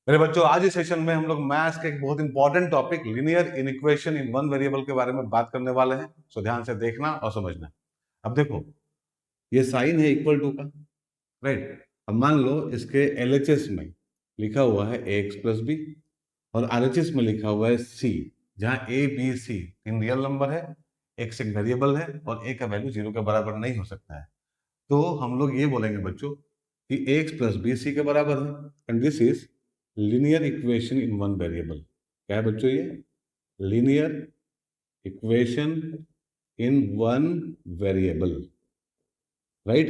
मेरे बच्चों, आज इस सेशन में हम लोग मैथ्स के एक बहुत important topic linear inequation in one variable के बारे में बात करने वाले हैं। सो ध्यान से देखना और समझना। अब देखो, ये साइन है इक्वल टू का, राइट। अब मान लो इसके एलएचएस में लिखा हुआ है एक्स प्लस बी और आरएचएस में लिखा हुआ है सी, जहां ए बी सी तीन रियल नंबर है, एक्स एक वेरिएबल है और ए का वैल्यू 0 के बराबर नहीं हो सकता है। तो हम लोग ये बोलेंगे बच्चों कि एक्स प्लस बी सी के बराबर है, and this is linear equation in one variable. क्या है बच्चों? ये linear equation in one variable, right.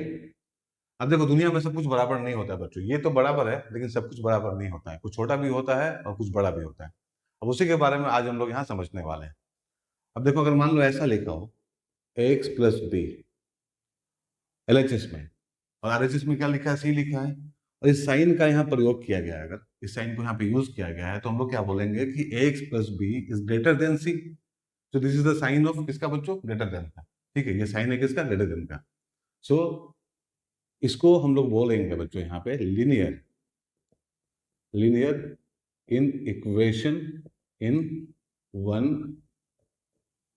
अब देखो, दुनिया में सब कुछ बराबर नहीं होता है बच्चों। ये तो बराबर है लेकिन सब कुछ बराबर नहीं होता है, कुछ छोटा भी होता है और कुछ बड़ा भी होता है। अब उसी के बारे में आज हम लोग यहाँ समझने वाले हैं। अब देखो, अगर मान लो ऐसा लिखा हो एक्स प्लस बी एलएचएस में, और आरएचएस में क्या लिखा है? सी लिखा है, और इस साइन का यहाँ प्रयोग किया गया है, अगर इस साइन को यहाँ पे यूज किया गया है तो हम लोग क्या बोलेंगे कि x plus b is greater than c. तो this is the sign of किसका बच्चों? ग्रेटर देन का। ठीक है, ये साइन है किसका? ग्रेटर देन का। सो इसको हम लोग बोलेंगे बच्चों यहाँ पे linear linear in equation in one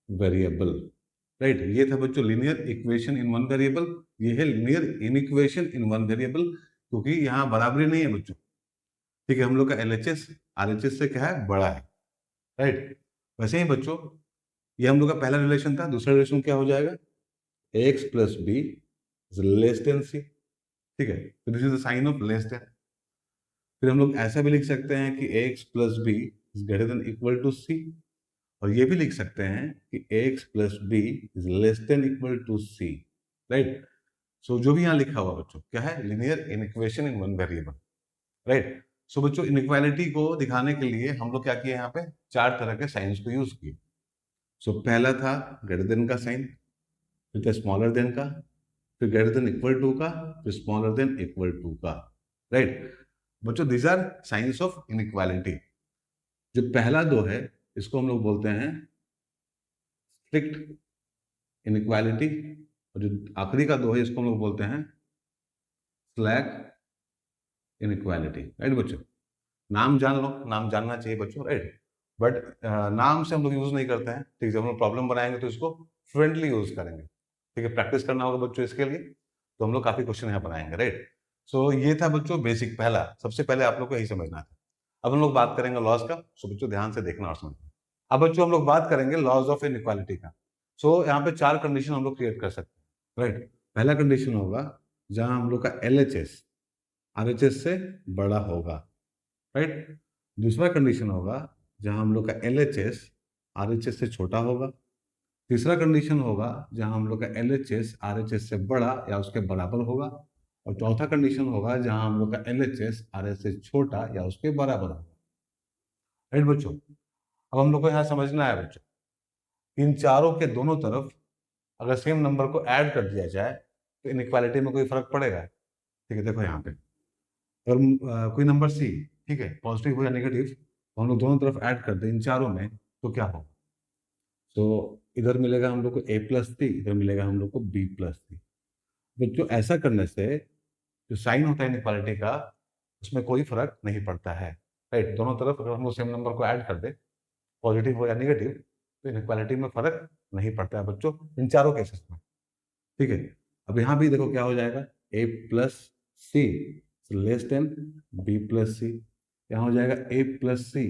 variable, right. ये था बच्चों linear equation in one variable. ये है linear in equation in one variable, क्योंकि यहाँ बराबरी नहीं है बच्चों। ठीक है, हम लोग का एलएचएस आरएचएस से क्या है? बड़ा है, राइट। वैसे ही बच्चों, ये हम लोग का पहला रिलेशन था। दूसरा रिलेशन क्या हो जाएगा? X plus b is less than c. ठीक है, तो this is the sign of less than. फिर हम लोग ऐसा भी लिख सकते हैं कि x plus b is greater than equal to c, और ये भी लिख सकते हैं कि x plus b is less than equal to c, right. So जो भी यहाँ लिखा हुआ बच्चों क्या है? Linear inequation in one variable, right. सो बच्चों, इनइक्वालिटी को दिखाने के लिए हम लोग क्या किए? यहाँ पे चार तरह के साइंस को यूज किए। सो पहला था ग्रेटर देन का साइन, फिर था स्मॉलर देन का, फिर ग्रेटर देन इक्वल टू का, फिर स्मॉलर देन इक्वल टू का, राइट। बच्चों, these are science of inequality. जो पहला दो है इसको हम लोग बोलते हैं स्ट्रिक्ट इनइक्वालिटी, और जो आखिरी का दो है इसको हम लोग बोलते हैं स्लैक इनइक्वालिटी, राइट बच्चों। नाम जान लो, नाम जानना चाहिए बच्चों, राइट। बट नाम से हम लोग यूज नहीं करते हैं। ठीक है, जब हम लोग प्रॉब्लम बनाएंगे तो इसको फ्लुएंटली यूज करेंगे। ठीक है, प्रैक्टिस करना होगा बच्चों इसके लिए। तो हम लोग काफी क्वेश्चन यहाँ बनाएंगे, राइट। सो ये था बच्चों बेसिक, पहला सबसे पहले आप लोग को यही समझना था। अब हम लोग बात करेंगे लॉज का। सो बच्चों ध्यान से देखना और समझना। अब बच्चों हम लोग बात करेंगे लॉज ऑफ इनइक्वालिटी का। सो यहाँ पे चार कंडीशन हम लोग क्रिएट कर सकते हैं, राइट। पहला कंडीशन होगा जहां हम लोग का एलएचएस आरएचएस से बड़ा होगा, राइट। दूसरा कंडीशन होगा जहां हम लोग का एलएचएस आरएचएस से छोटा होगा। तीसरा कंडीशन होगा जहां हम लोग का एलएचएस आरएचएस से बड़ा या उसके बराबर होगा। और चौथा कंडीशन होगा जहां हम लोग का एलएचएस आरएचएस से छोटा या उसके बराबर होगा, राइट बच्चों। अब हम लोग को यहाँ समझना है बच्चों, इन चारों के दोनों तरफ अगर सेम नंबर को ऐड कर दिया जाए तो इनइक्वालिटी में कोई फर्क पड़ेगा? ठीक है, देखो यहाँ पे अगर कोई नंबर सी, ठीक है, पॉजिटिव हो या नेगेटिव, तो हम लोग दोनों तरफ ऐड कर दें इन चारों में, तो क्या होगा? तो इधर मिलेगा हम लोग को ए प्लस सी, इधर मिलेगा हम लोग को बी प्लस सी। बच्चों, ऐसा करने से जो साइन होता है इनइक्वालिटी का, उसमें कोई फर्क नहीं पड़ता है, राइट। दोनों तरफ अगर हम लोग सेम नंबर को ऐड कर दे, पॉजिटिव हो या नेगेटिव, तो इनइक्वालिटी में फर्क नहीं पड़ता है बच्चों, इन चारों केसेस में। ठीक है, अब यहाँ भी देखो क्या हो जाएगा, a plus c less than b plus c. यहाँ हो जाएगा a plus c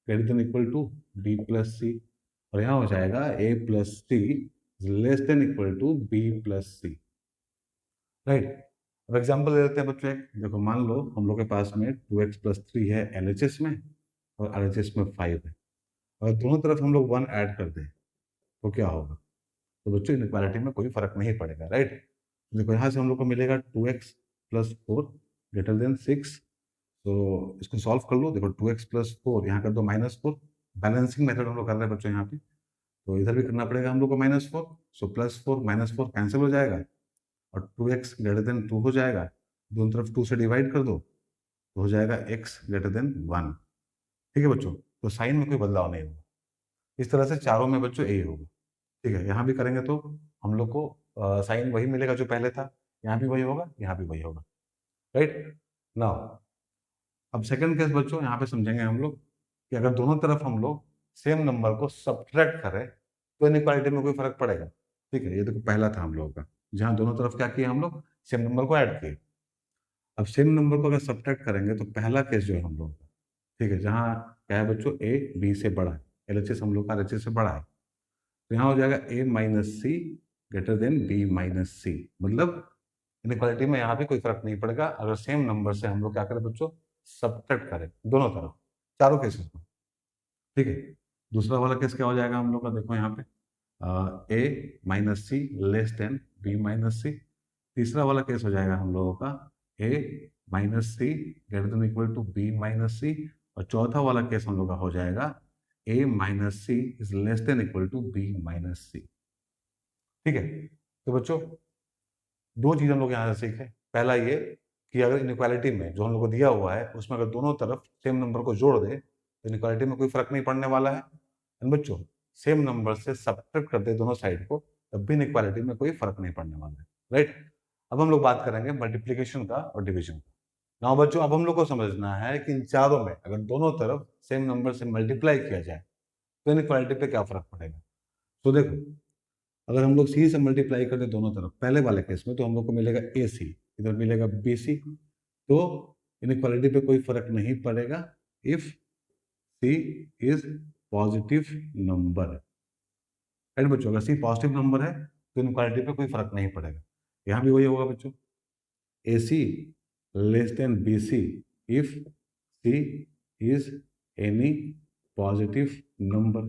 greater than equal to b plus c, और यहाँ हो जाएगा a plus c less than equal to b plus c, right. अब एग्जाम्पल ले लेते हैं बच्चों एक। देखो, मान लो हम लोग के पास में 2x प्लस 3 है एलएचएस में, और आरएचएस में 5 है, और दोनों तरफ हम लोग 1 ऐड कर दें तो क्या होगा? तो बच्चों, इनइक्वालिटी में कोई फर्क नहीं पड़ेगा, राइट। देखो, यहाँ से हम लोग को मिलेगा 2x प्लस 4 ग्रेटर देन 6। तो इसको सॉल्व कर लो। देखो, 2x प्लस 4 यहाँ कर दो -4। बैलेंसिंग मेथड हम लोग कर रहे हैं बच्चों यहाँ पे, तो इधर भी करना पड़ेगा हम लोग को -4। सो +4 -4 कैंसिल हो जाएगा, और 2x ग्रेटर देन 2 हो जाएगा। दोनों तरफ 2 से डिवाइड कर दो तो हो जाएगा x ग्रेटर देन 1। ठीक है बच्चों, तो साइन में कोई बदलाव नहीं होगा। इस तरह से चारों में बच्चों यही होगा। ठीक है, यहाँ भी करेंगे तो हम लोग को साइन वही मिलेगा जो पहले था, यहाँ भी वही होगा, यहाँ भी वही होगा, राइट। नाउ अब सेकंड केस बच्चों यहाँ पे समझेंगे हम लोग कि अगर दोनों तरफ हम लोग सेम नंबर को सब्ट्रैक्ट करें तो इनइक्वालिटी में कोई फर्क पड़ेगा। ठीक है, ये देखो पहला था हम लोगों का, जहाँ दोनों तरफ क्या किया हम लोग, सेम नंबर को ऐड किए। अब सेम नंबर को अगर सब्ट्रैक्ट करेंगे तो पहला केस जो है हम लोग का, ठीक है, जहाँ क्या है बच्चों, ए बी से बड़ा है, एलएचएस हम लोग का एलएचएस से बड़ा है, तो यहाँ हो जाएगा a minus c greater then b minus सी। मतलब इनइक्वालिटी में यहाँ पे कोई फर्क नहीं पड़ेगा अगर सेम नंबर से हम लोग क्या करें बच्चों, सब्ट्रैक्ट करें दोनों तरफ, चारों केसेस में। ठीक है, दूसरा वाला केस क्या हो जाएगा हम लोग का, देखो यहाँ पे a minus c less than b minus c. तीसरा वाला केस हो जाएगा हम लोगों का a minus c greater than equal to b minus c. और चौथा वाला केस हम लोग का हो जाएगा a minus c is less than equal to b minus c. ठीक है, तो बच्चों दो चीज हम लोग यहाँ से सीखे। पहला ये कि अगर इनइक्वालिटी में जो हम लोग को दिया हुआ है उसमें अगर दोनों तरफ सेम नंबर को जोड़ दे तो इनइक्वालिटी में कोई फर्क नहीं पड़ने वाला है। एंड बच्चों सेम नंबर से सब्ट्रैक्ट कर दे दोनों साइड को तब भी इनइक्वालिटी में कोई फर्क नहीं पड़ने वाला है। राइट, अब हम लोग बात करेंगे मल्टीप्लीकेशन का और डिवीजन का। ना बच्चों अब हम लोग को समझना है कि इन चारों में अगर दोनों तरफ सेम नंबर से मल्टीप्लाई किया जाए तो इनइक्वालिटी पे क्या फर्क पड़ेगा। तो देखो अगर हम लोग सी से मल्टीप्लाई कर दे दोनों तरफ पहले वाले केस में तो हम लोग को मिलेगा ए सी, इधर मिलेगा बी सी, तो इनइक्वालिटी पे कोई फर्क नहीं पड़ेगा if C is positive number. Right बच्चों, अगर सी पॉजिटिव नंबर है तो इनइक्वालिटी पे कोई फर्क नहीं पड़ेगा। यहाँ भी वही होगा बच्चों, a c less than b c if C is any positive number.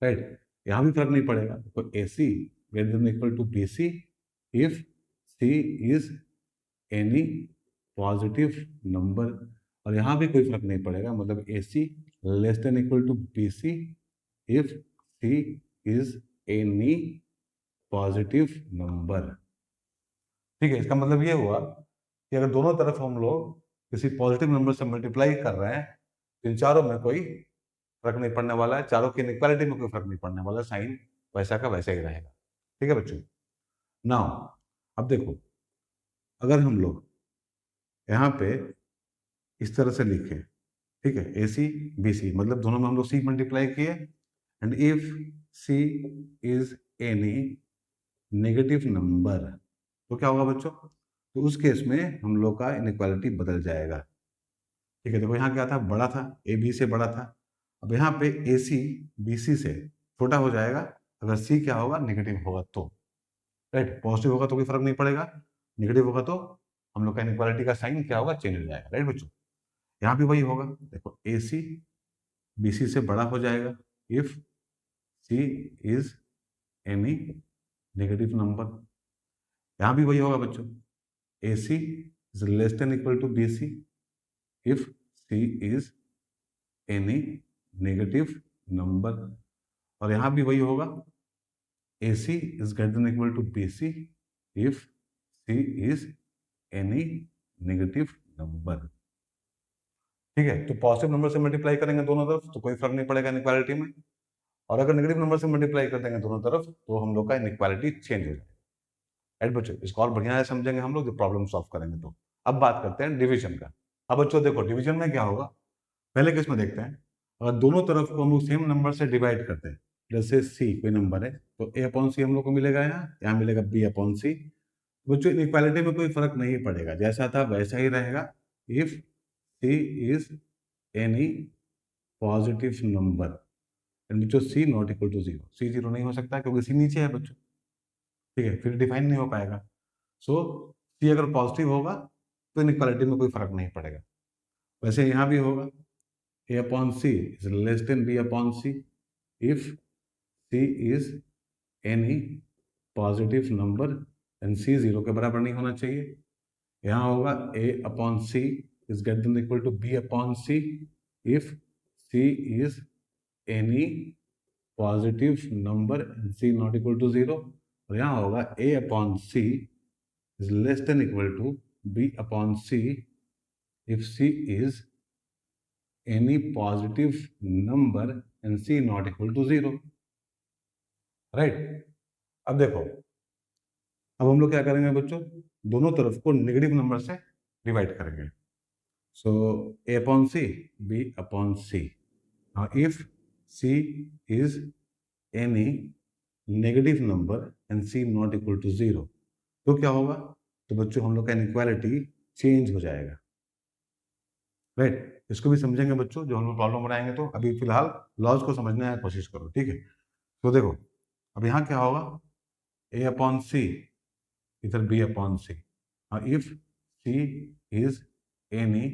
Right, यहाँ भी फर्क नहीं पड़ेगा, तो a c greater than equal to b c if C is any positive number. और यहाँ भी कोई फर्क नहीं पड़ेगा, मतलब a c less than equal to b c if C is any positive number. ठीक है, इसका मतलब ये हुआ कि अगर दोनों तरफ हम लोग किसी पॉजिटिव नंबर से मल्टीप्लाई कर रहे हैं तो इन चारों में कोई फर्क नहीं पड़ने वाला है, चारों की इक्वालिटी में कोई फर्क नहीं पड़ने वाला, साइन वैसा का वैसा ही रहेगा। ठीक है बच्चों, नाउ अब देखो अगर हम लोग यहाँ पे इस तरह से लिखे, ठीक है, ए सी बी सी, मतलब दोनों में हम लोग सी मल्टीप्लाई किए, and if C is any negative number तो क्या होगा बच्चों, तो उस केस में हम लोग का इनइक्वालिटी बदल जाएगा। ठीक है, देखो यहाँ क्या था, बड़ा था, ए बी से बड़ा था, अब यहाँ पे ए सी बी सी से छोटा हो जाएगा अगर सी क्या होगा, नेगेटिव होगा तो। राइट, पॉजिटिव होगा तो कोई फर्क नहीं पड़ेगा, नेगेटिव होगा तो हम लोग का इनइक्वालिटी का साइन क्या होगा, चेंज हो जाएगा। राइट बच्चों, यहाँ भी वही होगा, देखो ए सी बी सी से बड़ा हो जाएगा if C is any negative number. यहाँ भी वही होगा बच्चों, a c is less than equal to b c if C is any negative number. और यहाँ भी वही होगा, a c is greater than equal to b c if C is any negative number. ठीक है, तो पॉजिटिव नंबर से multiply करेंगे दोनों तरफ तो कोई फर्क नहीं पड़ेगा इनइक्वालिटी में, और अगर नेगेटिव नंबर से मल्टीप्लाई कर देंगे दोनों तरफ तो हम लोग का इनइक्वालिटी चेंज हो जाएगा। राइट बच्चों, इसको और बढ़िया से समझेंगे हम लोग जब प्रॉब्लम सॉल्व करेंगे। तो अब बात करते हैं डिवीजन का। अब बच्चों देखो डिवीजन में क्या होगा, पहले केस में देखते हैं, अगर दोनों तरफ को हम लोग सेम नंबर से डिवाइड करते हैं, जैसे सी कोई नंबर है तो ए अपॉन सी हम लोग को मिलेगा, यहाँ मिलेगा बी अपॉन सी। बच्चों इनइक्वालिटी में कोई फर्क नहीं पड़ेगा, जैसा था वैसा ही रहेगा if C is any positive number. बच्चों c not equal to zero, c zero नहीं हो सकता क्योंकि सी नीचे है बच्चों। ठीक है, फिर डिफाइन नहीं हो पाएगा। सो सी अगर पॉजिटिव होगा तो इनइक्वालिटी में कोई फर्क नहीं पड़ेगा। वैसे यहाँ भी होगा, a upon c is less than b upon c if C is any positive number and c zero के बराबर नहीं होना चाहिए। यहाँ होगा a upon c is greater than equal to b upon c if C is any positive number and c not equal to zero. और यहाँ होगा a upon c is less than equal to b upon c if c is any positive number and c not equal to 0। Right, अब देखो अब हम लोग क्या करेंगे बच्चों, दोनों तरफ को नेगेटिव नंबर से डिवाइड करेंगे। So A upon C, B upon C. Now if C is any negative number and C not equal to 0, तो क्या होगा? तो बच्चों हम लोग का इनइक्वालिटी चेंज हो जाएगा, राइट? इसको भी समझेंगे बच्चों, जो हम लोग प्रॉब्लम बनाएंगे। तो अभी फिलहाल लॉज को समझने की कोशिश करो, ठीक है? तो देखो अब यहाँ क्या होगा, A अपॉन C, इधर B upon C। If C is any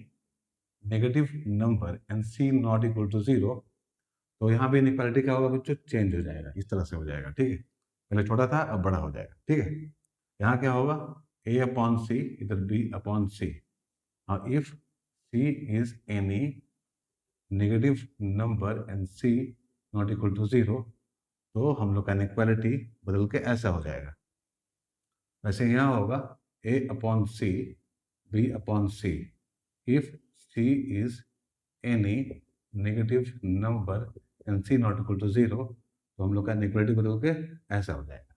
negative number and C not equal to 0, तो यहाँ भी इनइक्वालिटी क्या होगा बच्चों? चेंज हो जाएगा, इस तरह से हो जाएगा, ठीक है? पहले छोटा था, अब बड़ा हो जाएगा, ठीक है? यहाँ क्या होगा, A अपॉन C, इधर B upon C। If C is any negative number and C not equal to 0, तो हम लोग का इनइक्वालिटी बदल के ऐसा हो जाएगा। वैसे यहाँ होगा A upon C, B upon C। If C is any negative number and C not equal to 0, तो हम लोग का इनइक्वालिटी बदल के ऐसा हो जाएगा,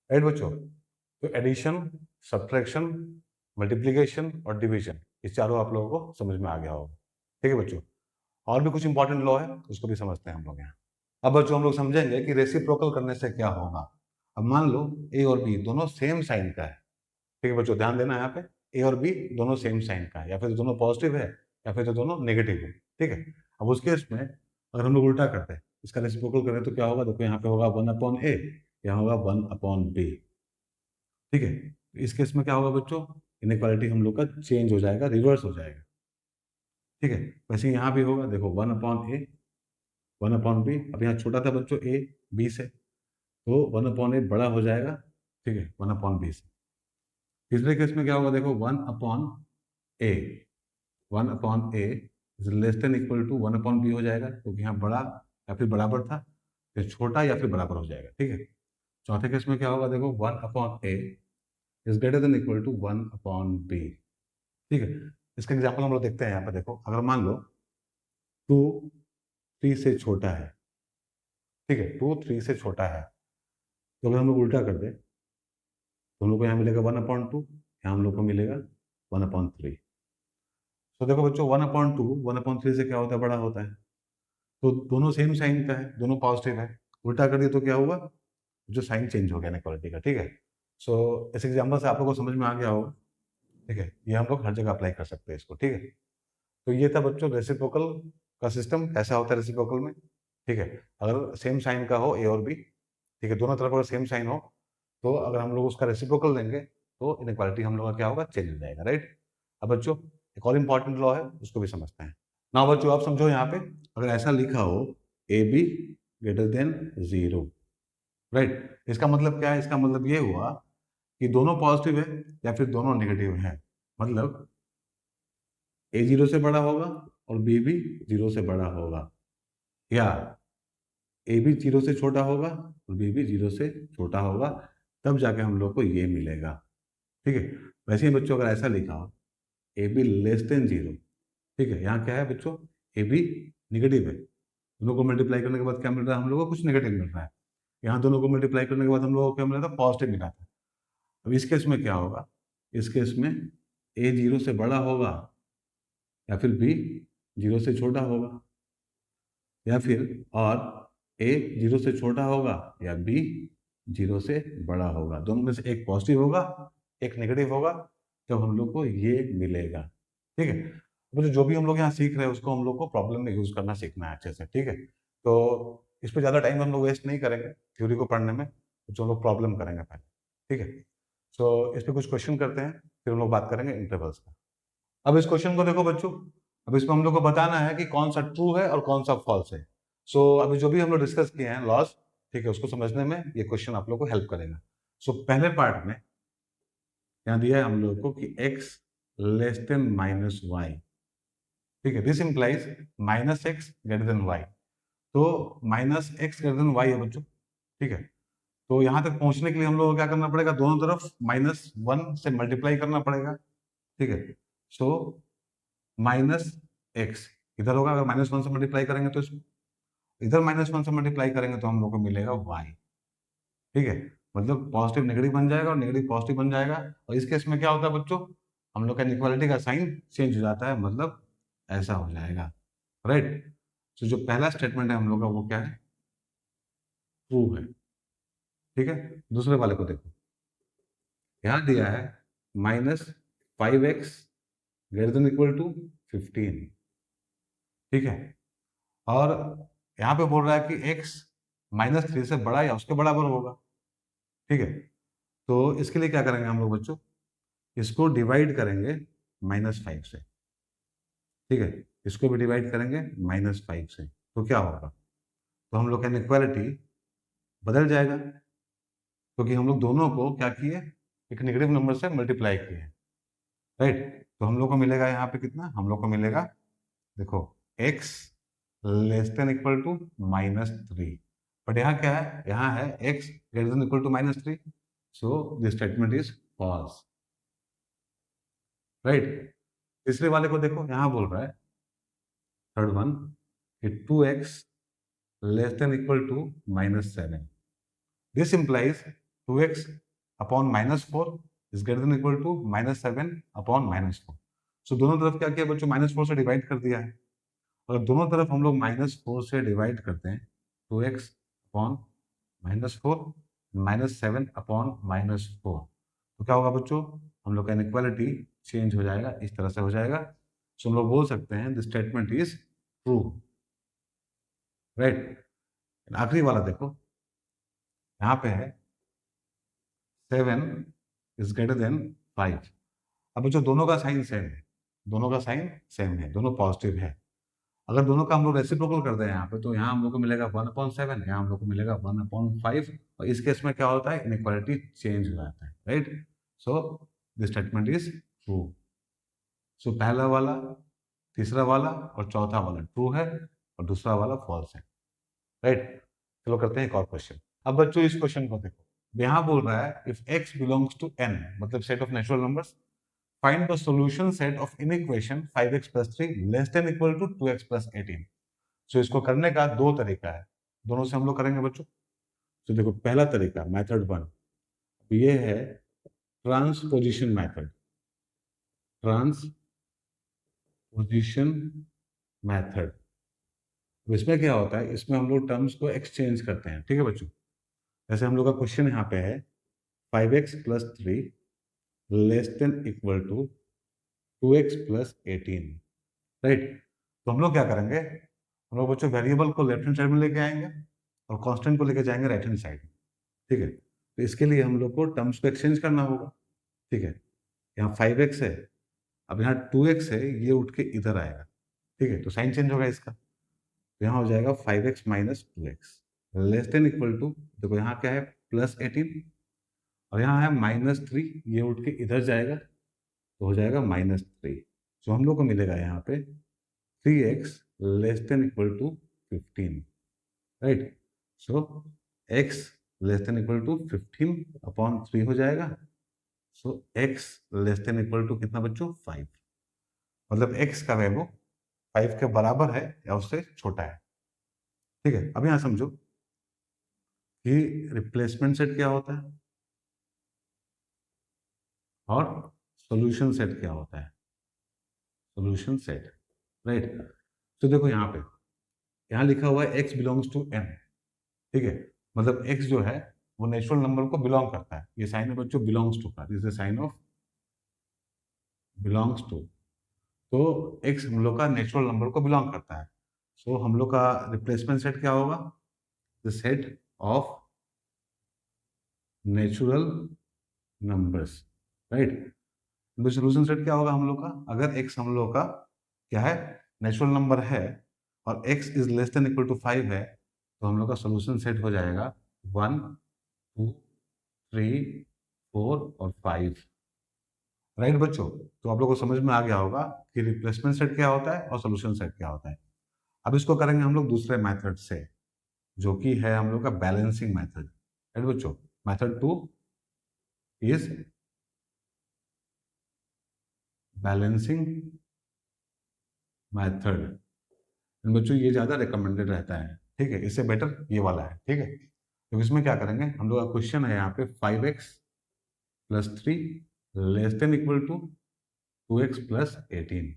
राइट बच्चों? तो एडिशन, सब्ट्रैक्शन, मल्टीप्लिकेशन और डिवीजन, इस चारों आप लोगों को समझ में आ गया होगा, ठीक है बच्चों? और भी कुछ इंपॉर्टेंट लॉ है, उसको भी समझते हैं हम लोग यहाँ। अब बच्चों हम लोग समझेंगे कि रेसिप्रोकल करने से क्या होगा। अब मान लो ए और बी दोनों सेम साइन का है, ठीक है बच्चों? ध्यान देना यहाँ पे, ए और बी दोनों सेम साइन का है, या फिर दोनों पॉजिटिव है या फिर दोनों नेगेटिव है, ठीक है? अब उस केस में अगर हम लोग उल्टा करते हैं, इसका रेसिप्रोकल करें तो क्या होगा? देखो यहाँ पे होगा 1 अपॉन ए, यहाँ होगा 1 अपॉन बी, ठीक है? इस केस में क्या होगा बच्चों? इनइक्वालिटी हम लोग का चेंज हो जाएगा, रिवर्स हो जाएगा, ठीक है? वैसे यहाँ भी होगा, देखो 1 अपॉन ए, 1 अपॉन बी। अब यहाँ छोटा था बच्चों ए बी से, तो 1 अपॉन ए बड़ा हो जाएगा, ठीक है, 1 अपॉन बी से। तीसरे केस में क्या होगा? देखो 1 upon A, 1 upon A is less than equal to 1 upon B हो जाएगा, क्योंकि यहाँ बड़ा या फिर बराबर था, फिर छोटा या फिर बराबर हो जाएगा, ठीक है? चौथे केस में क्या होगा? देखो 1 upon A is greater than equal to 1 upon B, ठीक है? इसका एग्जाम्पल हम लोग देखते हैं यहाँ पर। देखो अगर मान लो 2 3 से छोटा है, ठीक है, 2 3 से छोटा है, तो अगर हम लोग उल्टा कर दें तो हम लोग को यहाँ मिलेगा 1 अपॉन 2, यहाँ हम लोग को मिलेगा 1 अपॉन 3। तो देखो बच्चों 1 अपॉन 2 1 अपॉन 3 से क्या होता है? बड़ा होता है। तो दोनों सेम साइन का है, दोनों पॉजिटिव है, उल्टा कर दिया तो क्या हुआ? जो साइन चेंज हो गया इनइक्वालिटी का, ठीक है? सो इस एग्जाम्पल से आप लोगों को समझ में आ गया होगा, ठीक है? ये हम लोग हर जगह अप्लाई कर सकते हैं इसको, ठीक है? तो ये था बच्चों रेसिप्रोकल का सिस्टम, कैसा होता है रेसिप्रोकल में, ठीक है? अगर सेम साइन का हो ए और बी, ठीक है, दोनों तरफ अगर सेम साइन हो, तो अगर हम लोग उसका रेसिप्रोकल लेंगे तो इनइक्वालिटी हम लोग का क्या होगा? चेंज हो जाएगा, राइट? अब बच्चों एक और इंपॉर्टेंट लॉ है, उसको भी समझते हैं ना। बच्चों आप समझो यहाँ पे, अगर ऐसा लिखा हो A be greater than 0, right? इसका मतलब क्या है? इसका मतलब ये हुआ कि दोनों पॉजिटिव है या फिर दोनों नेगेटिव है, मतलब ए 0 से बड़ा होगा और बी भी 0 से बड़ा होगा, या ए भी 0 से छोटा होगा और बी भी 0 से छोटा होगा, तब जाके हम लोग को ये मिलेगा, ठीक है? वैसे ही बच्चों अगर ऐसा लिखा हो ए बी लेस देन 0, ठीक है, यहाँ क्या है बच्चों? ए बी निगेटिव है, दोनों को मल्टीप्लाई करने के बाद क्या मिल रहा है हम लोग को? कुछ नेगेटिव मिल रहा है। यहाँ दोनों को मल्टीप्लाई करने के बाद हम लोग को क्या मिला था? पॉजिटिव मिला था। अब इस केस में क्या होगा? इस केस में ए 0 से बड़ा होगा या फिर बी 0 से छोटा होगा, या फिर और ए 0 से छोटा होगा या बी 0 से बड़ा होगा। दोनों में से एक पॉजिटिव होगा, एक नेगेटिव होगा, तब हम लोग को ये मिलेगा, ठीक है? तो जो भी हम लोग यहाँ सीख रहे हैं उसको हम लोग को प्रॉब्लम में यूज करना सीखना है अच्छे से, ठीक है? तो इस पर ज़्यादा टाइम हम लोग वेस्ट नहीं करेंगे थ्योरी को पढ़ने में, तो हम लोग प्रॉब्लम करेंगे पहले, ठीक है? सो इस पर कुछ क्वेश्चन करते हैं, फिर हम लोग बात करेंगे इंटरवल्स का। अब इस क्वेश्चन को देखो बच्चों, अब इसमें हम लोग को बताना है कि कौन सा ट्रू है और कौन सा फॉल्स है। सो अभी जो भी हम लोग डिस्कस किए हैं लॉस, ठीक है, उसको समझने में ये क्वेश्चन आप लोग को हेल्प करेगा। सो पहले पार्ट में यहाँ दिया है हम लोग को कि x less than minus y, ठीक है, this implies minus x greater than y. तो minus x greater than y है बच्चों, ठीक है? तो यहाँ तक पहुंचने के लिए हम लोग को क्या करना पड़ेगा? दोनों तरफ -1 से मल्टीप्लाई करना पड़ेगा, ठीक है? सो माइनस एक्स इधर होगा, अगर -1 से मल्टीप्लाई करेंगे तो इसको इधर -1 से मल्टीप्लाई करेंगे तो हम लोग को मिलेगा y, ठीक है? मतलब पॉजिटिव नेगेटिव बन जाएगा और नेगेटिव पॉजिटिव बन जाएगा। और इस केस में क्या होता है बच्चों? हम लोग का इनइक्वालिटी का साइन चेंज हो जाता है, मतलब ऐसा हो जाएगा, राइट। तो जो पहला स्टेटमेंट है हम लोग का वो क्या है, ट्रू है, ठीक है। दूसरे वाले को देखो, यहाँ दिया है -5x greater than equal to 15, ठीक है। और यहाँ पे बोल रहा है कि x -3 से बड़ा या उसके बराबर होगा, ठीक है। तो इसके लिए क्या करेंगे हम लोग बच्चों, इसको डिवाइड करेंगे -5 से, ठीक है। इसको भी डिवाइड करेंगे -5 से, तो क्या होगा, तो हम लोग का इनइक्वालिटी बदल जाएगा, क्योंकि हम लोग दोनों को क्या किए, एक नेगेटिव नंबर से मल्टीप्लाई किए, राइट। तो हम लोग को मिलेगा यहाँ पे कितना, हम लोग को मिलेगा, देखो x less than equal to -3, but यहाँ क्या है, यहाँ है x greater than equal to -3, so this statement is false, right. तीसरे वाले को देखो, यहाँ बोल रहा है थर्ड वन कि 2x less than equal to -7, this implies 2x upon -4 is greater than equal to -7 upon -4। सो दोनों तरफ क्या किया बच्चों, -4 से डिवाइड कर दिया है, और दोनों तरफ हम लोग -4 से डिवाइड करते हैं, 2x अपॉन -4 -7 अपॉन -4, तो क्या होगा बच्चों, हम लोग का इनइक्वालिटी चेंज हो जाएगा, इस तरह से हो जाएगा। सो हम लोग बोल सकते हैं this statement is true, right. आखिरी वाला देखो, यहाँ पे है 7 इज ग्रेटर देन 5। अब बच्चों दोनों का साइन सेम है, दोनों का साइन सेम है, दोनों पॉजिटिव है। अगर दोनों का हम लोग रेसिप्रोकल करते हैं यहाँ पे, तो यहाँ हम लोग को मिलेगा 1/7, यहाँ हम लोग को मिलेगा 1/5, और इस केस में क्या होता है, इनइक्वालिटी चेंज हो जाता है, right. So this statement is true. So पहला वाला, तीसरा वाला और चौथा वाला ट्रू है, और दूसरा वाला फॉल्स है, राइट। चलो करते हैं एक और क्वेश्चन। अब बच्चों इस क्वेश्चन को देखो, यहाँ बोल रहा है if x belongs to n, मतलब set of natural numbers, find the solution set of inequation 5x + 3 less than equal to 2x + 18। So इसको करने का दो तरीका है, दोनों से हम लोग करेंगे बच्चों। तो देखो पहला तरीका मेथड 1, ये है ट्रांसपोजिशन मेथड, ट्रांसपोजिशन मेथड। इसमें क्या होता है, इसमें हम लोग टर्म्स को एक्सचेंज करते हैं, ठीक है बच्चों। जैसे हम लोग का क्वेश्चन यहाँ पे है 5x + 3 less than equal to 2x + 18, right. तो हम लोग क्या करेंगे, हम लोग बच्चों वेरिएबल को लेफ्ट हैंड साइड में लेके आएंगे और कांस्टेंट को लेके जाएंगे राइट हैंड साइड, ठीक है। तो इसके लिए हम लोग को टर्म्स को एक्सचेंज करना होगा, ठीक है। यहाँ 5x है, अब यहाँ 2x है, ये उठ के इधर आएगा, ठीक है। तो साइन चेंज होगा इसका, तो यहाँ हो जाएगा 5x - 2x less than equal to, देखो यहाँ क्या है +18, और यहाँ है -3, ये उठ के इधर जाएगा, तो हो जाएगा -3। तो हम लोग को मिलेगा यहाँ पे 3x less than equal to 15, right. So x less than equal to 15/3 हो जाएगा। So x less than equal to कितना बच्चों, 5, मतलब x का वैल्यू 5 के बराबर है या उससे छोटा है, ठीक है। अब यहाँ समझो कि रिप्लेसमेंट सेट क्या होता है और सॉल्यूशन सेट क्या होता है, सॉल्यूशन सेट, राइट। तो देखो यहाँ लिखा हुआ है x बिलोंग्स टू n, ठीक है। मतलब x जो है वो नेचुरल नंबर को बिलोंग करता है, ये साइन है बच्चों बिलोंग्स टू का, this is sign of belongs to. तो x हम लोग का नेचुरल नंबर को बिलोंग करता है, सो हम लोग का रिप्लेसमेंट सेट क्या होगा, the set of natural numbers, right. Solution set क्या होगा हम लोग का, अगर x हम लोग का क्या है, नेचुरल नंबर है, और x is less than equal to 5 है, तो हम लोग का सॉल्यूशन सेट हो जाएगा 1 2 3 4 और 5, राइट बच्चों। तो आप लोगों को समझ में आ गया होगा कि रिप्लेसमेंट सेट क्या होता है और सॉल्यूशन सेट क्या होता है। अब इसको करेंगे हम लोग दूसरे मेथड से, जो कि है हम लोग का बैलेंसिंग मेथड, राइट बच्चों। मेथड 2 इज बैलेंसिंग मेथड, बच्चों ये ज्यादा रिकमेंडेड रहता है, ठीक है। इससे बेटर ये वाला है, ठीक है। तो इसमें क्या करेंगे, हम लोग का क्वेश्चन है यहाँ पे 5x + 3 less than equal to 2x plus 18।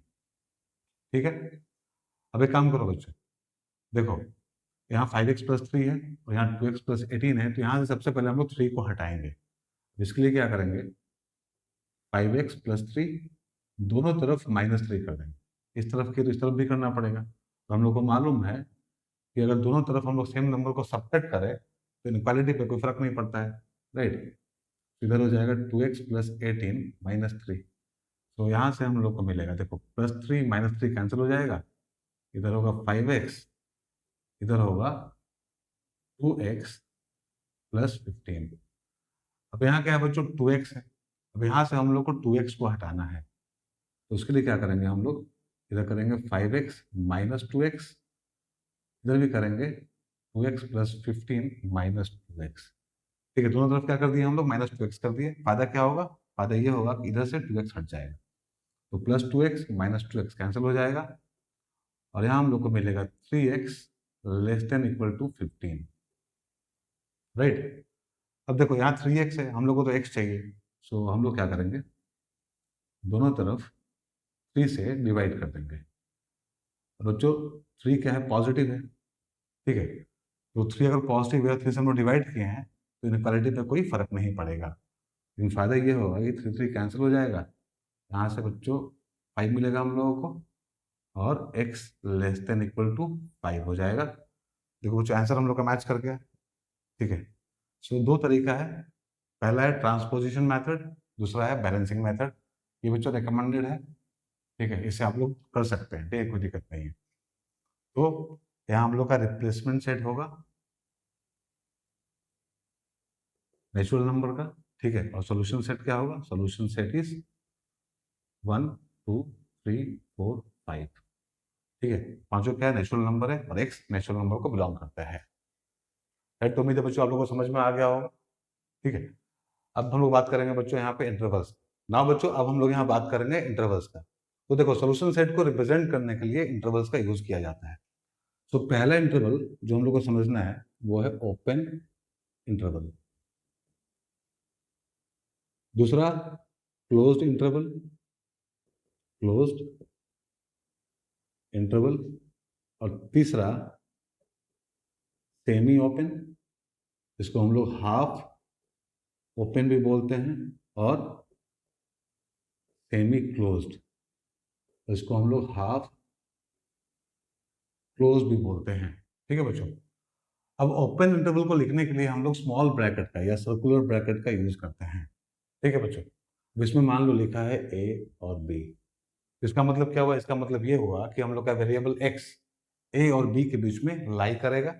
ठीक है, अब एक काम करो बच्चों, देखो यहाँ 5x प्लस 3 है और यहाँ 2x प्लस 18 है, तो यहाँ से सबसे पहले हम लोग 3 को हटाएंगे। इसके लिए क्या करेंगे, 5x प्लस 3 दोनों तरफ -3 कर देंगे, इस तरफ की तो इस तरफ भी करना पड़ेगा। तो हम लोग को मालूम है कि अगर दोनों तरफ हम लोग सेम नंबर को सब्ट्रैक्ट करें तो इनक्वालिटी पे कोई फर्क नहीं पड़ता है, राइट। इधर हो जाएगा 2x प्लस 18 -3। तो यहाँ से हम लोग को मिलेगा, देखो +3 -3 कैंसिल हो जाएगा, इधर होगा 5x, इधर होगा 2x प्लस 15। अब यहाँ क्या है बच्चों, 2x है। अब यहाँ से हम लोग को 2x को हटाना है, तो उसके लिए क्या करेंगे हम लोग, इधर करेंगे 5x माइनस 2x, इधर भी करेंगे 2x प्लस 15 माइनस 2x। ठीक है, दोनों तरफ क्या कर दिए हम लोग, -2x कर दिए। फायदा क्या होगा, फायदा ये होगा कि इधर से 2x हट जाएगा, तो +2x माइनस 2x कैंसिल हो जाएगा और यहाँ हम लोग को मिलेगा 3x less than equal to 15, right. अब देखो यहाँ 3x है, हम लोग को तो x चाहिए, सो हम लोग क्या करेंगे, दोनों तरफ 3 से डिवाइड कर देंगे। बच्चों 3 क्या है, पॉजिटिव है, ठीक है। तो 3 अगर पॉजिटिव है, 3 से हम लोग डिवाइड किए हैं, तो इनक्वालिटी पे कोई फर्क नहीं पड़ेगा। लेकिन फायदा ये होगा कि 3 कैंसिल हो जाएगा, यहाँ से बच्चों 5 मिलेगा हम लोगों को और x less than equal to 5 हो जाएगा। देखो बच्चों आंसर हम लोग का मैच कर गया, ठीक है। सो दो तरीका है, पहला है ट्रांसपोजिशन मेथड, दूसरा है बैलेंसिंग मेथड। ये बच्चों रिकमेंडेड है, ठीक है, इसे आप लोग कर सकते हैं, ठीक है, कोई दिक्कत नहीं है। तो यहाँ हम लोग का रिप्लेसमेंट सेट होगा नेचुरल नंबर का, ठीक है, और सॉल्यूशन सेट क्या होगा, सॉल्यूशन सेट इज 1 2 3 4 5, ठीक है। पांचों क्या है, नेचुरल नंबर है और x नेचुरल नंबर को बिलोंग करता है। तो उम्मीद है बच्चों आप लोगों को समझ में आ गया होगा, ठीक है। अब हम लोग बात करेंगे बच्चों यहाँ पे इंटरवल्स। ना बच्चों अब हम लोग यहाँ बात करेंगे इंटरवल्स का। तो देखो सॉल्यूशन सेट को रिप्रेजेंट करने के लिए इंटरवल्स का यूज किया जाता है। तो पहला इंटरवल जो हम लोग को समझना है वो है ओपन इंटरवल, दूसरा क्लोज्ड इंटरवल, क्लोज्ड इंटरवल, और तीसरा सेमी ओपन, इसको हम लोग हाफ ओपन भी बोलते हैं, और सेमी क्लोज्ड, इसको हम लोग हाफ क्लोज भी बोलते हैं, ठीक है बच्चों। अब ओपन इंटरवल को लिखने के लिए हम लोग स्मॉल ब्रैकेट का या सर्कुलर ब्रैकेट का यूज करते हैं, ठीक है बच्चों। अब इसमें मान लो लिखा है a और b, इसका मतलब क्या हुआ, इसका मतलब ये हुआ कि हम लोग का वेरिएबल x a और b के बीच में लाई करेगा,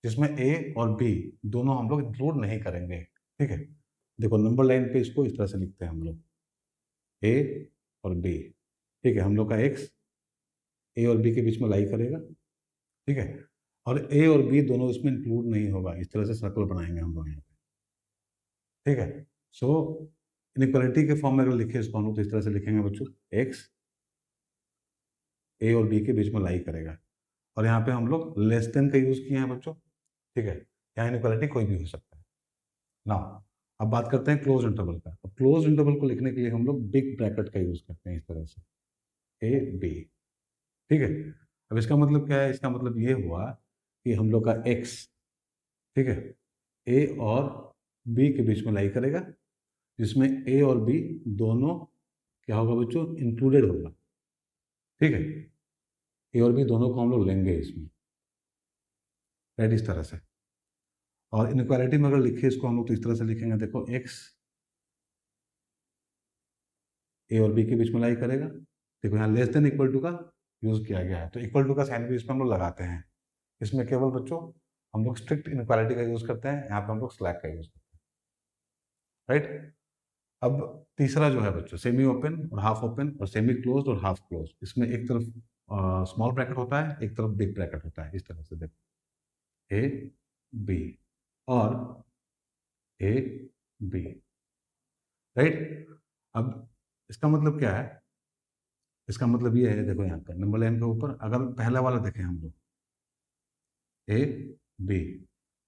जिसमें a और b दोनों हम लोग इंक्लूड नहीं करेंगे, ठीक है। देखो नंबर लाइन पे इसको इस तरह से लिखते हैं हम लोग, a और b, ठीक है। हम लोग का x a और b के बीच में लाई करेगा, ठीक है, और a और b दोनों इसमें इंक्लूड नहीं होगा, इस तरह से सर्कल बनाएंगे हम लोग यहाँ पे, ठीक है। सो इनइक्वालिटी के फॉर्म में अगर लिखे इसको हम लोग तो इस तरह से लिखेंगे बच्चों, x a और b के बीच में लाई करेगा, और यहाँ पे हम लोग लेस देन का यूज किए हैं बच्चों, ठीक है। यहाँ इनइक्वालिटी कोई भी हो सकता है ना। अब बात करते हैं क्लोज इंटरवल का। अब क्लोज इंटरवल को लिखने के लिए हम लोग बिग ब्रैकेट का यूज करते हैं इस तरह से, ए बी, ठीक है। अब इसका मतलब क्या है, इसका मतलब ये हुआ कि हम लोग का x, ठीक है, a और b के बीच में लाई करेगा, जिसमें a और b दोनों क्या होगा बच्चों, इंक्लूडेड होगा, ठीक है। a और b दोनों को हम लोग लेंगे इसमें, राइट, इस तरह से। और इनक्वालिटी में अगर लिखे इसको हम लोग तो इस तरह से लिखेंगे, देखो x a और b के बीच में लाई करेगा, देखो यहाँ लेस देन इक्वल टू का यूज किया गया है, तो इक्वल टू का साइन भी इसमें हम लोग लगाते हैं। इसमें केवल बच्चों हम लोग स्ट्रिक्ट इनक्वालिटी का यूज करते हैं, यहाँ पे हम लोग स्लैक का यूज करते हैं, राइट। अब तीसरा जो है बच्चों सेमी ओपन और हाफ ओपन और सेमी क्लोज और हाफ क्लोज, इसमें एक तरफ स्मॉल ब्रैकेट होता है, एक तरफ बिग ब्रैकेट होता है, इस तरह से देखो ए बी और ए बी, राइट। अब इसका मतलब क्या है, इसका मतलब ये है, देखो यहाँ पे नंबर लाइन के ऊपर अगर पहला वाला देखें हम लोग ए बी,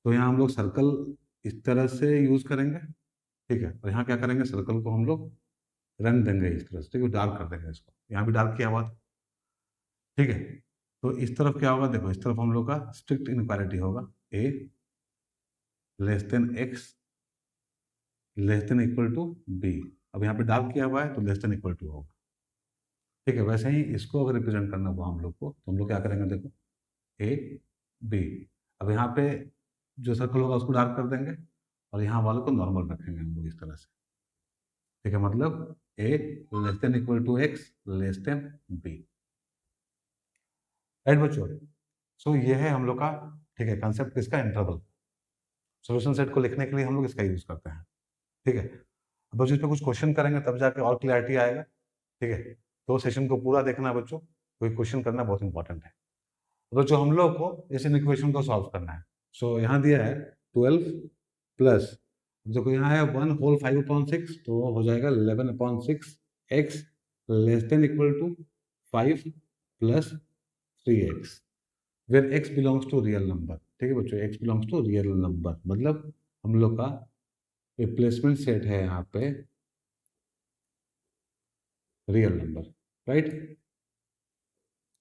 तो यहाँ हम लोग सर्कल इस तरह से यूज करेंगे, ठीक है, और यहाँ क्या करेंगे, सर्कल को हम लोग रंग देंगे इस तरह से, ठीक है, डार्क कर देंगे इसको, यहाँ भी डार्क किया हुआ था, ठीक है। तो इस तरफ क्या होगा, देखो इस तरफ हम लोग का स्ट्रिक्ट इनक्वालिटी होगा, a less than x less than equal to b. अब यहाँ पे डार्क किया हुआ है तो लेस देन इक्वल टू होगा, ठीक है। वैसे ही इसको अगर रिप्रेजेंट करना हुआ हम लोग को, तो हम लोग क्या करेंगे, देखो ए बी। अब यहाँ पे जो सर्कल होगा उसको डार्क कर देंगे और यहाँ वालों को नॉर्मल रखेंगे हम लोग इस तरह से, ठीक है। मतलब a less than equal to x less than b, right बच्चों। सो ये है हम लोग का, ठीक है, कंसेप्ट किसका, इंटरवल। सॉल्यूशन सेट को लिखने के लिए हम लोग इसका यूज करते हैं, ठीक है। अब बच्चों इस पर कुछ क्वेश्चन करेंगे तब जाके और क्लैरिटी आएगा, ठीक है। तो सेशन को पूरा देखना बच्चों, कोई क्वेश्चन करना बहुत इंपॉर्टेंट है। तो जो हम लोग को इस इक्वेशन को सॉल्व करना है, सो यहाँ दिया है 12 प्लस, देखो यहाँ है 1 होल 5/6, तो हो जाएगा 11/6 x less than equal to 5 plus 3x, where x belongs to real number, ठीक है बच्चों, x belongs to real number, मतलब हम लोग का रिप्लेसमेंट सेट है यहाँ पे रियल नंबर, राइट।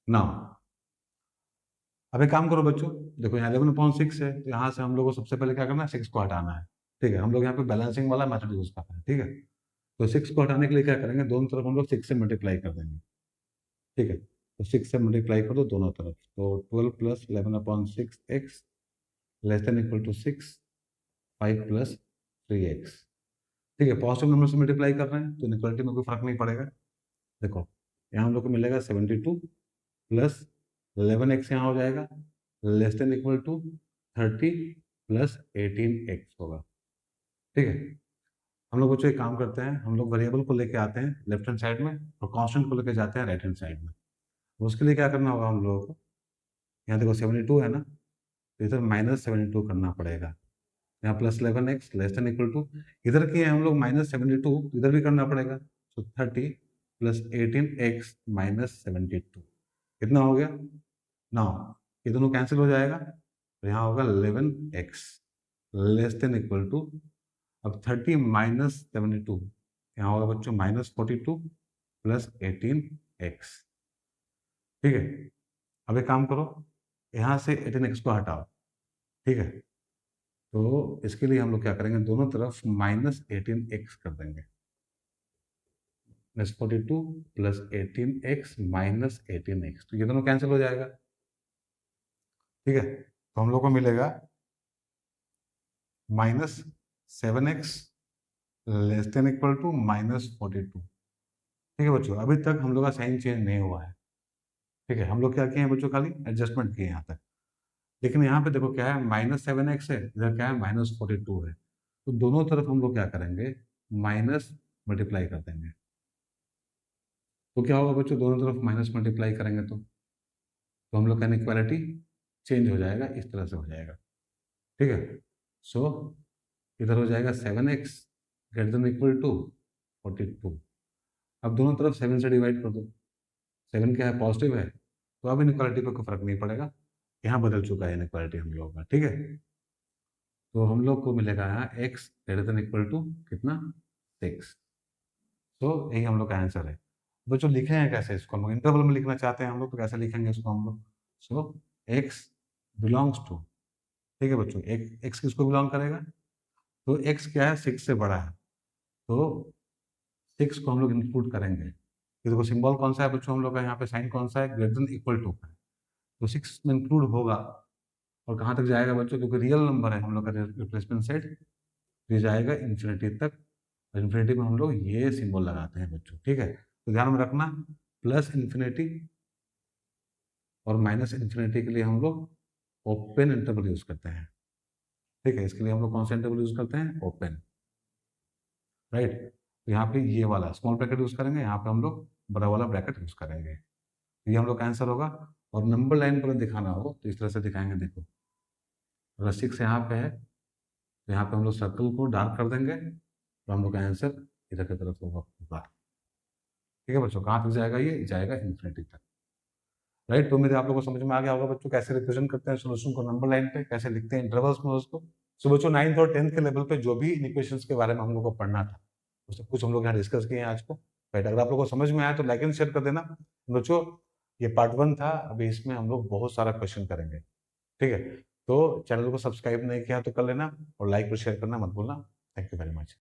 नाउ अब एक काम करो बच्चों, देखो यहाँ 11/6 है, तो यहाँ से हम लोग को सबसे पहले क्या करना है, 6 को हटाना है, ठीक है। हम लोग यहाँ पे बैलेंसिंग वाला मेथड यूज करते हैं, ठीक है। तो 6 को हटाने के लिए क्या करेंगे, दोनों तरफ हम लोग 6 से मल्टीप्लाई कर देंगे, ठीक है। तो 6 से मल्टीप्लाई कर दो दोनों तरफ, तो 12 plus 11/6 x less than equal to 6 5 plus 3x, ठीक है। पॉजिटिव नंबर से मल्टीप्लाई कर रहे हैं तो इनइक्वालिटी में कोई फर्क नहीं पड़ेगा। देखो यहाँ हम लोग को मिलेगा 72 प्लस 11x यहाँ हो जाएगा less than equal to 30 plus 18x होगा, ठीक है। हम लोग बच्चों एक काम करते हैं, हम लोग वेरिएबल को लेके आते हैं लेफ्ट हैंड साइड में और कांस्टेंट को लेके जाते हैं राइट हैंड साइड में। उसके लिए क्या करना होगा हम लोगों को, यहाँ देखो 72 है ना, तो इधर -72 करना पड़ेगा, यहाँ plus 11x less than equal to, इधर किए हम लोग -72, इधर भी करना पड़ेगा, तो 30 प्लस 18x माइनस 72 कितना हो गया, 9, ये दोनों कैंसिल हो जाएगा, तो यहाँ होगा 11x less than equal to, अब 30 माइनस 72 यहाँ होगा बच्चों -42 प्लस 18x, ठीक है। अब एक काम करो, यहाँ से 18x को हटाओ, ठीक है। तो इसके लिए हम लोग क्या करेंगे, दोनों तरफ -18x कर देंगे, -42 प्लस 18x माइनस 18x, तो ये दोनों कैंसिल हो जाएगा, ठीक है। तो हम लोग को मिलेगा -7x less than equal to -42, ठीक है बच्चों। अभी तक हम लोग का साइन चेंज नहीं हुआ है, ठीक है। हम लोग क्या किए हैं बच्चों, खाली एडजस्टमेंट किए यहाँ तक, लेकिन यहाँ पे देखो क्या है, -7x है, इधर क्या है -42 है, तो दोनों तरफ हम लोग क्या करेंगे, माइनस मल्टीप्लाई कर देंगे, तो क्या होगा बच्चों, दोनों तरफ माइनस मल्टीप्लाई करेंगे तो हम लोग का इनइक्वालिटी चेंज हो जाएगा, इस तरह से हो जाएगा, ठीक है। सो इधर हो जाएगा 7x greater than equal to 42, अब दोनों तरफ 7 से डिवाइड कर दो, 7 क्या है, पॉजिटिव है, तो अब इनइक्वालिटी पे कोई फर्क नहीं पड़ेगा, यहाँ बदल चुका है इनइक्वालिटी हम लोगों का, ठीक है। तो हम लोग को मिलेगा यहाँ x greater than equal to कितना, 6, तो यही हम लोग का आंसर है। बच्चों लिखे हैं कैसे इसको, हम लोग इंटरवल में लिखना चाहते हैं हम लोग, तो कैसे लिखेंगे इसको हम लोग, सो x बिलोंग्स टू, ठीक है बच्चों, एक x किसको बिलोंग करेगा, तो x क्या है, 6 से बड़ा है, तो 6 को हम लोग इंक्लूड करेंगे, ये देखो सिंबल कौन सा है बच्चों हम लोग का, यहाँ पे साइन कौन सा है, ग्रेटर देन इक्वल टू का, तो 6 में इंक्लूड होगा, और कहाँ तक जाएगा बच्चों, क्योंकि रियल नंबर है हम लोग का रिप्लेसमेंट सेट, ये जाएगा इन्फिनिटी तक, और इन्फिनिटी में हम लोग ये सिंबल लगाते हैं बच्चों, ठीक है। तो ध्यान में रखना, प्लस इन्फिनिटी और माइनस इन्फिनिटी के लिए हम लोग ओपन इंटरवल यूज करते हैं, ठीक है। इसके लिए हम लोग कौन सा इंटरवल यूज करते हैं, ओपन, राइट। तो यहाँ पे ये वाला स्मॉल ब्रैकेट यूज करेंगे, यहाँ पे हम लोग बड़ा वाला ब्रैकेट यूज करेंगे, ये हम लोग का आंसर होगा। और नंबर लाइन पर दिखाना हो तो इस तरह से दिखाएंगे, देखो अगर 6 यहाँ पे है तो यहाँ पे हम लोग सर्कल को डार्क कर देंगे, तो हम लोग का आंसर इधर की तरफ होगा पूरा, ठीक है बच्चों। कहाँ तक जाएगा, ये जाएगा इन्फिनिटी तक, राइट। तो मेरे आप लोगों को समझ में आ गया होगा बच्चों, कैसे रिप्रेजेंट करते हैं सोल्यूशन को नंबर लाइन पे, कैसे लिखते हैं इंटरवल्स में उसको। सो बच्चों 9th और 10th के लेवल पे जो भी इक्वेशंस के बारे में हम लोग को पढ़ना था, तो सब कुछ हम लोग यहाँ डिस्कस किए हैं आज को। राइट, अगर आप लोगों को समझ में आया तो लाइक एंड शेयर कर देना। बच्चों ये पार्ट 1 था, अभी इसमें हम लोग बहुत सारा क्वेश्चन करेंगे, ठीक है। तो चैनल को सब्सक्राइब नहीं किया तो कर लेना, और लाइक और शेयर करना मत भूलना। Thank you very much.